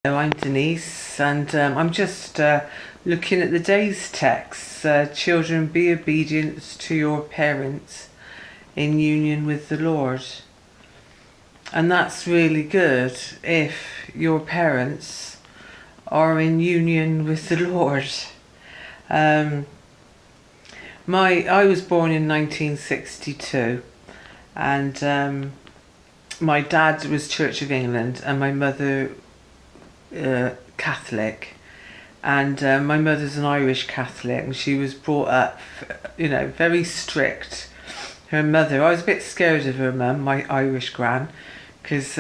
Hello, I'm Denise, and I'm just looking at the day's text. Children, be obedient to your parents in union with the Lord. And that's really good if your parents are in union with the Lord. I was born in 1962, and my dad was Church of England, and my mother Catholic, and my mother's an Irish Catholic, and she was brought up, very strict. Her mother, I was a bit scared of her mum, my Irish gran, because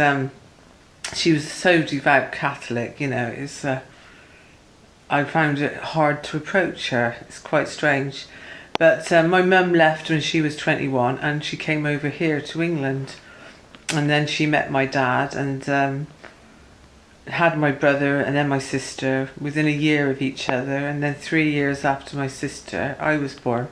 she was so devout Catholic. I found it hard to approach her. It's quite strange. But my mum left when she was 21, and she came over here to England, and then she met my dad, and had my brother and then my sister within a year of each other, and then 3 years after my sister I was born.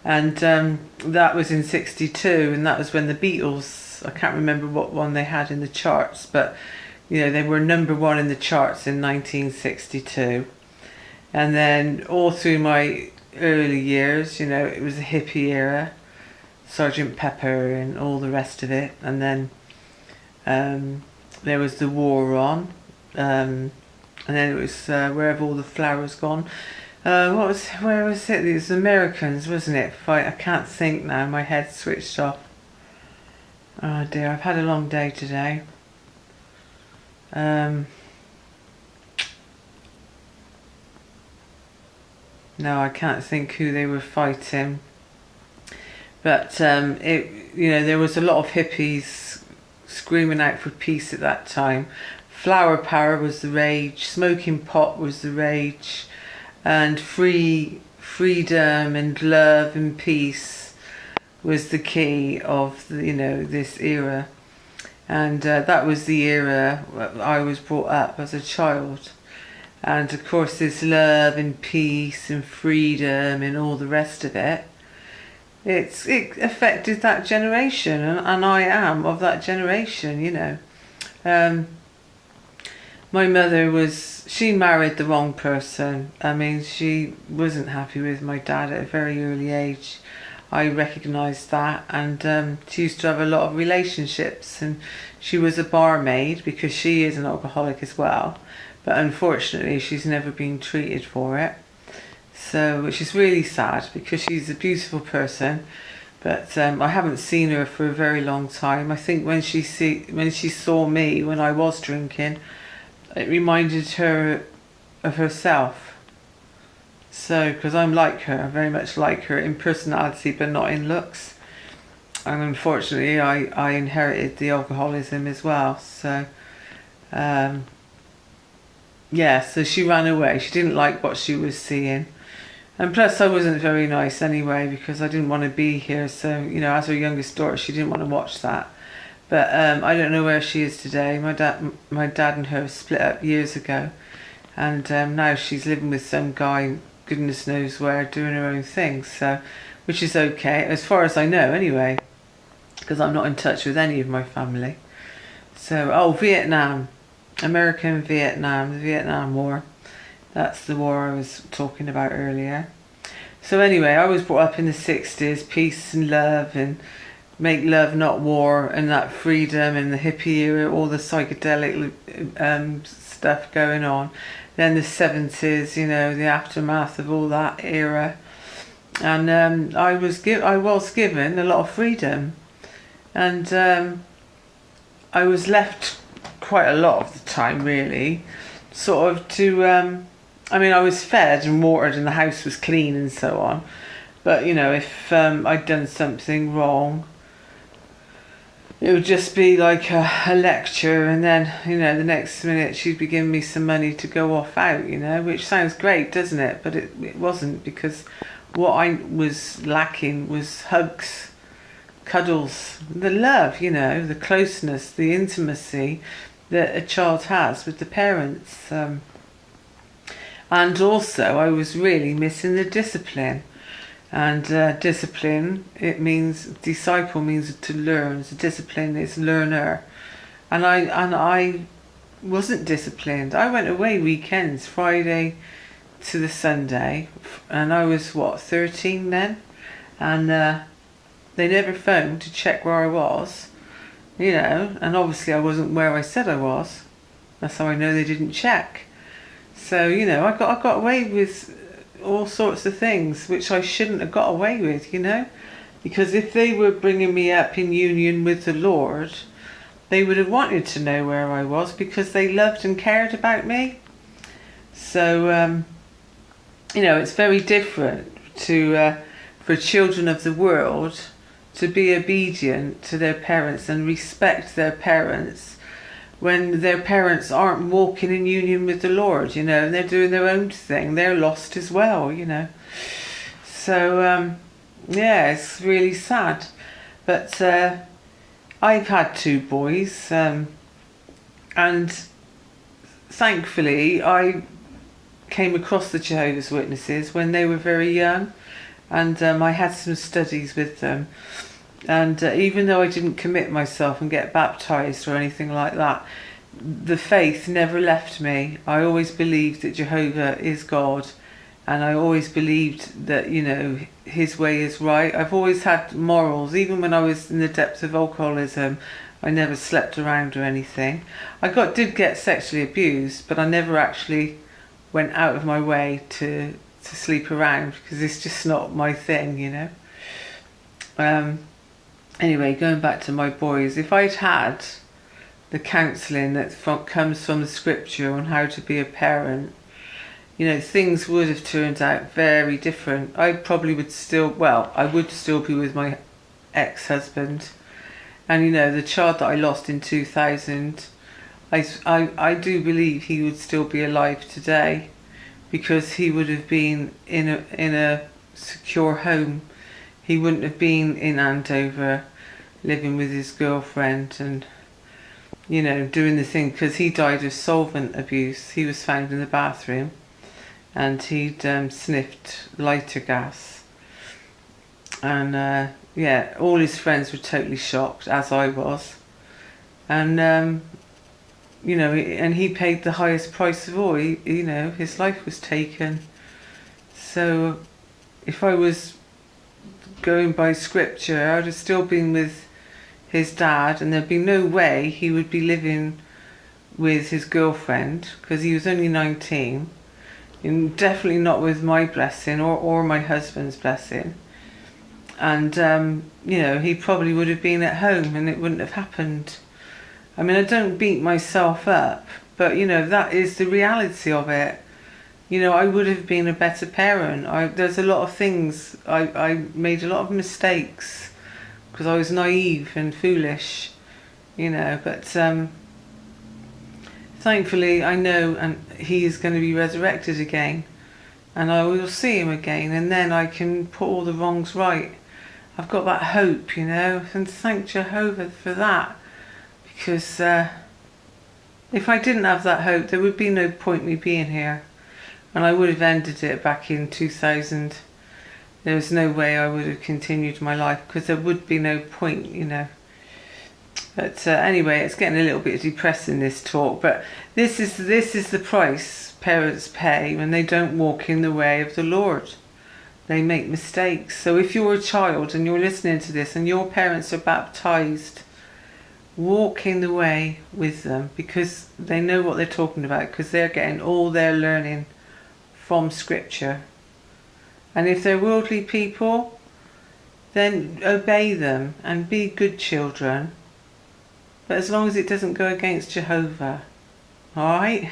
And that was in 62, and that was when the Beatles, I can't remember what one they had in the charts, but they were #1 in the charts in 1962. And then all through my early years, it was the hippie era, Sergeant Pepper and all the rest of it. And then there was the war on, and then it was Where Have All the Flowers Gone. Where was it? It was Americans, wasn't it? I can't think now, my head's switched off. Oh dear, I've had a long day today. No, I can't think who they were fighting. But there was a lot of hippies screaming out for peace at that time. Flower power was the rage, smoking pot was the rage, and freedom and love and peace was the key of this era. And that was the era I was brought up as a child. And of course this love and peace and freedom and all the rest of it, it affected that generation, and I am of that generation. My mother she married the wrong person. I mean, she wasn't happy with my dad at a very early age. I recognised that, and she used to have a lot of relationships, and she was a barmaid because she is an alcoholic as well, but unfortunately she's never been treated for it. So, which is really sad because she's a beautiful person, but I haven't seen her for a very long time. I think when she saw me when I was drinking, it reminded her of herself. So, because I'm like her, very much like her in personality, but not in looks. And unfortunately, I inherited the alcoholism as well. So, so she ran away. She didn't like what she was seeing. And plus I wasn't very nice anyway because I didn't want to be here. So, as her youngest daughter, she didn't want to watch that. But I don't know where she is today. My dad and her split up years ago. And now she's living with some guy, goodness knows where, doing her own thing. So, which is okay, as far as I know anyway. Because I'm not in touch with any of my family. So, Vietnam. America and Vietnam, the Vietnam War. That's the war I was talking about earlier. So anyway, I was brought up in the 60s, peace and love, and make love not war, and that freedom, and the hippie era, all the psychedelic stuff going on. Then the 70s, the aftermath of all that era. And I was given a lot of freedom. And I was left quite a lot of the time, really, sort of to... I was fed and watered and the house was clean and so on. But, if I'd done something wrong, it would just be like a lecture, and then, the next minute she'd be giving me some money to go off out, which sounds great, doesn't it? But it wasn't, because what I was lacking was hugs, cuddles, the love, the closeness, the intimacy that a child has with the parents. And also I was really missing the discipline. And discipline, it means, disciple means to learn. So discipline is learner. And I wasn't disciplined. I went away weekends, Friday to the Sunday, and I was, 13 then? And they never phoned to check where I was, and obviously I wasn't where I said I was. That's how I know they didn't check. So, I got away with all sorts of things which I shouldn't have got away with, because if they were bringing me up in union with the Lord, they would have wanted to know where I was because they loved and cared about me. So, it's very different for children of the world to be obedient to their parents and respect their parents when their parents aren't walking in union with the Lord, and they're doing their own thing. They're lost as well, So, it's really sad. But I've had 2 boys, and thankfully I came across the Jehovah's Witnesses when they were very young, and I had some studies with them. And even though I didn't commit myself and get baptized or anything like that, the faith never left me. I always believed that Jehovah is God, and I always believed that, his way is right. I've always had morals. Even when I was in the depths of alcoholism, I never slept around or anything. I did get sexually abused, but I never actually went out of my way to sleep around, because it's just not my thing, Anyway, going back to my boys, if I'd had the counselling that comes from the scripture on how to be a parent, things would have turned out very different. I probably would I would still be with my ex-husband. And, the child that I lost in 2000, I do believe he would still be alive today, because he would have been in a secure home. He wouldn't have been in Andover living with his girlfriend and, doing the thing, because he died of solvent abuse. He was found in the bathroom and he'd sniffed lighter gas. And, all his friends were totally shocked, as I was. And, and he paid the highest price of all. His life was taken. So if I was going by scripture, I'd have still been with his dad, and there'd be no way he would be living with his girlfriend, because he was only 19, and definitely not with my blessing or my husband's blessing. And he probably would have been at home and it wouldn't have happened. I mean, I don't beat myself up, but that is the reality of it. I would have been a better parent. There's a lot of things. I made a lot of mistakes because I was naive and foolish, but thankfully I know, and he is going to be resurrected again, and I will see him again, and then I can put all the wrongs right. I've got that hope, and thank Jehovah for that, because if I didn't have that hope, there would be no point me being here. And I would have ended it back in 2000. There was no way I would have continued my life, because there would be no point, But anyway, it's getting a little bit depressing, this talk. But this is the price parents pay when they don't walk in the way of the Lord. They make mistakes. So if you're a child and you're listening to this and your parents are baptized, walk in the way with them, because they know what they're talking about, because they're getting all their learning from scripture. And if they're worldly people, then obey them and be good children, but as long as it doesn't go against Jehovah. Alright?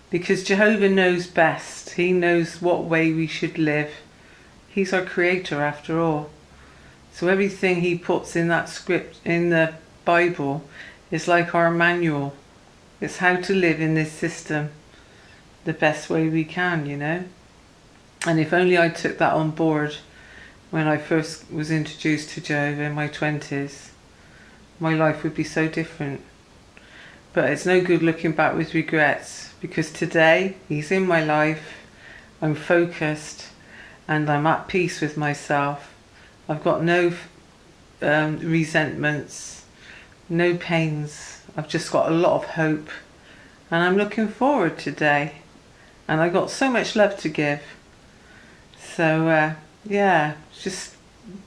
Because Jehovah knows best. He knows what way we should live. He's our creator after all. So everything he puts in that script, in the Bible, is like our manual. It's how to live in this system the best way we can, And if only I took that on board when I first was introduced to Jehovah in my 20s, my life would be so different. But it's no good looking back with regrets, because today he's in my life, I'm focused, and I'm at peace with myself. I've got no resentments, no pains. I've just got a lot of hope and I'm looking forward today. And I got so much love to give. So yeah, just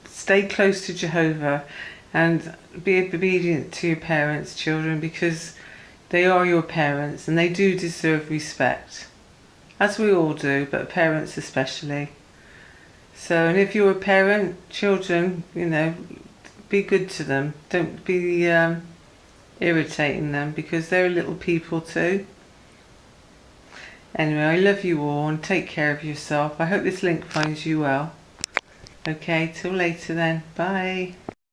stay close to Jehovah and be obedient to your parents, children, because they are your parents and they do deserve respect. As we all do, but parents especially. So, and if you're a parent, children, be good to them. Don't be irritating them, because they're little people too. Anyway, I love you all and take care of yourself. I hope this link finds you well. Okay, till later then. Bye.